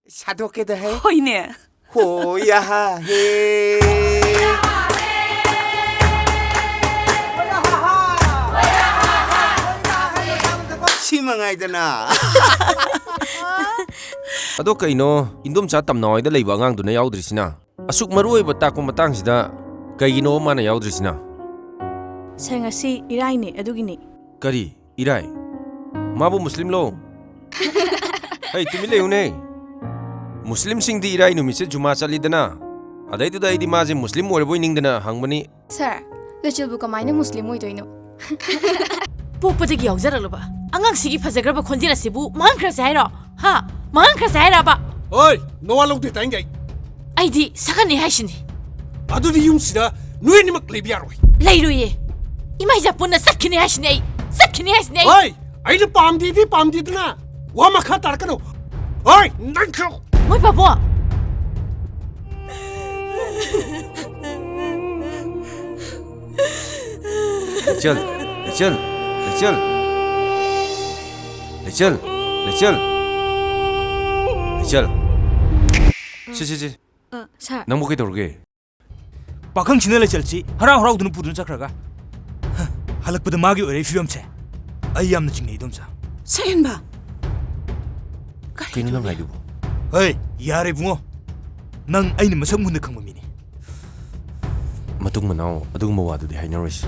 사도께다 해. 호이네. 호야하 해. 시망아이드나. ꯑꯗꯣ ꯀꯩꯅꯣ ꯏꯟꯗꯣꯝꯆꯥ ꯇꯝꯅꯥꯎꯏꯗ ꯂꯩꯕ ꯑꯉꯥꯡꯗꯨꯅ ꯌꯥꯎꯗ꯭ꯔꯤꯁꯤꯅ ꯑꯁꯨꯛ ꯃꯔꯨꯑꯣꯏꯕ ꯇꯥꯛꯄ ꯃꯇꯥꯡꯁꯤꯗ ꯀꯩꯒꯤꯅꯣ ꯃꯥꯅ ꯌꯥꯎꯗ꯭ꯔꯤꯁꯤꯅ ꯁꯦ ꯉꯁꯤ ꯏꯔꯥꯏꯅꯦ ꯑꯗꯨꯒꯤꯅꯤ ꯀꯔꯤ ꯏꯔꯥꯏ ꯃꯥꯕꯨ ꯃꯨꯁꯂꯤꯝꯂꯣ ꯍꯩ ꯇꯨꯃꯤꯟ ꯂꯩꯌꯨꯅꯦ ꯃꯨꯁꯂꯤꯝꯁꯤꯡꯗꯤ ꯏꯔꯥꯏ ꯅꯨꯃꯤꯠꯁꯦ ꯖꯨꯃꯥ ꯆꯠꯂꯤꯗꯅ ꯑꯗꯩꯗꯨꯗ ꯑꯩꯗꯤ ꯃꯥꯁꯦ ꯃꯨꯁꯂꯤꯝ ꯑꯣꯏꯔꯕꯣꯏ ꯅꯤꯡꯗꯅ ꯍꯪꯕꯅꯤ ꯁꯔ ꯂꯩꯆꯜꯕꯨ ꯀꯃꯥꯏꯅ ꯃꯨꯁꯂꯤꯝ ꯑꯣꯏꯗꯣꯏꯅꯣ ꯄꯣꯛꯄꯗꯒꯤ ꯌꯥꯎꯖꯔꯛꯂꯕ ꯑꯉꯥꯡꯁꯤꯒꯤ ꯐꯖꯈ꯭ꯔꯕ ꯈꯣꯟꯖꯦꯜ ꯑꯁꯤꯕꯨ ꯃꯥꯡꯈ꯭ꯔꯁꯦ ꯍꯥꯏꯔꯣ ꯍꯥ ꯃꯥꯡꯈ꯭ꯔꯁꯦ ꯍꯥꯏꯔꯕ ꯍꯣꯏ ꯅꯋꯥ ꯂꯧꯗꯦ ꯇꯥꯏꯟꯒꯩ ꯑꯩꯗꯤ ꯁꯛꯍꯟꯅꯤ ꯍꯥꯏꯁꯤꯅꯤ ꯑꯗꯨꯗꯤ ꯌꯨꯝꯁꯤꯗ ꯅꯣꯏꯅꯤꯃꯛ ꯂꯩꯕ ꯌꯥꯔꯣꯏ ꯂꯩꯔꯣꯏꯌꯦ ꯏꯃꯥꯏꯖꯥ ꯄꯨꯟꯅ ꯆꯠꯈꯤꯅꯤ ꯍꯥꯏꯁꯤꯅꯤ ꯑꯩ ꯆꯠꯈꯤꯅꯤ ꯍꯥꯏꯁꯤꯅꯤ ꯑꯩ ꯍꯣꯏ ꯑꯩꯅ ꯄꯥꯝꯗꯦꯗꯤ ꯄꯥꯝꯗꯦꯗꯅ ꯋꯥ ꯃꯈꯥ ꯇꯥꯔꯛꯀꯅꯨ ꯍꯣꯏ ꯅꯪꯈ꯭ꯔꯣ ꯃꯣꯏ ꯕꯥꯕꯣ ꯂꯩꯆꯜ ꯂꯩꯆꯜ ꯂꯩꯆꯜ ꯂꯩꯆꯜ ꯂꯩꯆꯜ ꯂꯩꯆꯜ ꯁꯤ ꯁꯥꯔ ꯅꯪꯕꯨ ꯀꯩꯗꯧꯔꯒꯦ ꯄꯥꯈꯪꯁꯤꯅ ꯂꯩꯆꯜꯁꯤ ꯍꯔꯥꯎ ꯍꯔꯥꯎꯗꯨꯅ ꯄꯨꯗꯨꯅ ꯆꯠꯈ꯭ꯔꯒ ꯍꯜꯂꯛꯄꯗ ꯃꯥꯒꯤ ꯑꯣꯏꯔꯛꯏ ꯐꯤꯕꯝꯁꯦ ꯑꯩ ꯌꯥꯝꯅ ꯆꯤꯡꯅꯩ ꯏꯗꯣꯝꯆꯥ ꯁꯦꯟꯕ ꯀꯩꯅꯣ ꯅꯪ ꯍꯥꯏꯗꯨꯕꯨ ꯍꯩ ꯌꯥꯔꯦ ꯏꯕꯨꯡꯉꯣ ꯅꯪ ꯑꯩꯅ ꯃꯁꯛ ꯃꯨꯟꯅ ꯈꯪꯕ ꯃꯤꯅꯤ ꯃꯇꯨꯡ ꯃꯅꯥꯎ ꯑꯗꯨꯒꯨꯝꯕ ꯋꯥꯗꯨꯗꯤ ꯍꯥꯏꯅꯔꯣꯏꯁꯤ